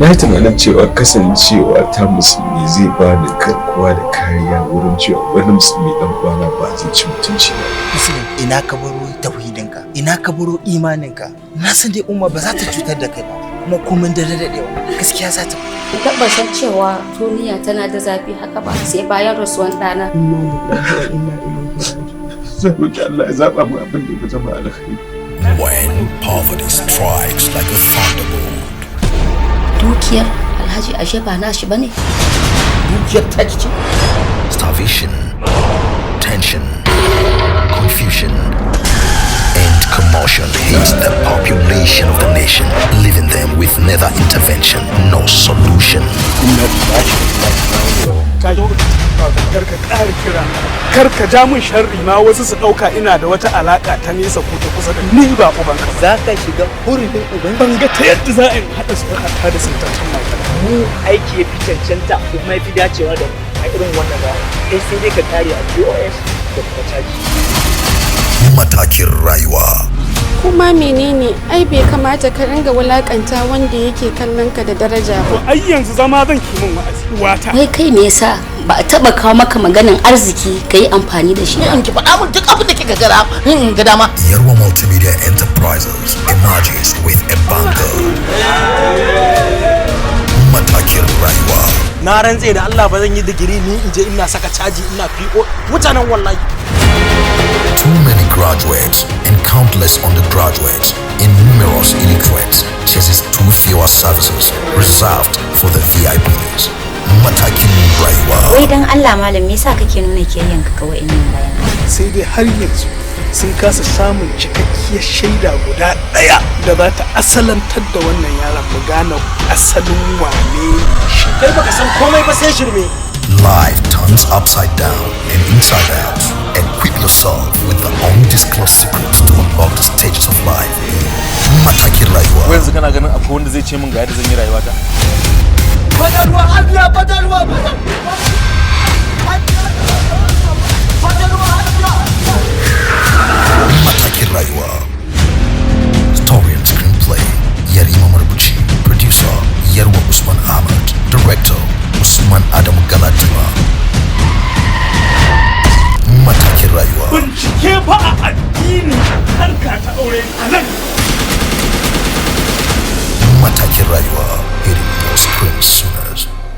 Na yi tunanin cewa kasancewa ta musulmi zai ba ni garkuwa da kariya wurin cewa wani musulmi dan uwana ba zai ci mutunci ba. Musulmi, ina ka baro tauhidinka, ina ka baro imaninka. Na san dai umma ba za ta cutar da kai ba, kuma komin da dadewa gaskiya za ta. Tabbatar cewa duniya tana da zafi haka ba sai bayan rasuwan ɗana. Zan roki Allah ya zaba mu abin da ya zama alkhairi. When poverty strikes like a thunderbolt. Dukiyar Alhaji ashe ba nashi bane. Dukiyar ta ce. Starvation, tension, confusion, and commotion hits the population of the nation, leaving them with neither intervention nor solution. Karka ja min sharri ma wasu su dauka ina da wata alaka ta nesa ko ta kusa da ni ba ubanka ba. Za ka shiga hurumin uban. Ban ga ta yadda za a yi haɗa su da sintaccen mata. Mu aiki ya fi cancanta kuma ya fi dacewa da a irin wannan rana. Kai sai dai ka tare a POS da kuma caji. Matakin Rayuwa. Kuma menene ai bai kamata ka ringa wulakanta wanda yake kallon ka da daraja ba. Ai yanzu zama zan ki min wa'azi wata. Wai kai me yasa ba a taba kawo maka maganin arziki ka yi amfani da shi ba? In ki faɗa min duk abin da kika gara in ga dama. Rayuwa Multimedia Enterprises emerges with a banger. Matakin Rayuwa. Na rantse da Allah ba zan yi digiri ni in je ina saka caji ina PO mutanen wallahi. Too many graduates and countless undergraduates and numerous illiterates chases too fewer services reserved for the VIPs. Matakin Rayuwa. Wai dan Allah malam me yasa kake nuna kiyayyanka ga wa'annan bayanan? Sai dai har yanzu sun kasa samun cikakkiyar shaida guda ɗaya da za ta asalantar da wannan yaron mu gane asalin wane shi. Kai baka san komai ba sai shirme. Life turns upside down and inside out. Equip yourself with the undisclosed secrets to unlock the stages of life. Matakin Rayuwa. Ko yanzu kana ganin akwai wanda zai ce min ga yadda zan yi rayuwata? Badalwa Allah badalwa. Matakin Rayuwa. Story and screenplay Yarima Marubuci. Producer Yarwa Usman Ahmad. Director Usman Adam Galadima. Matakin Rayuwa. Bincike fa a addini harka ta aure a nan. Matakin Rayuwa. Hitting your screen sooner.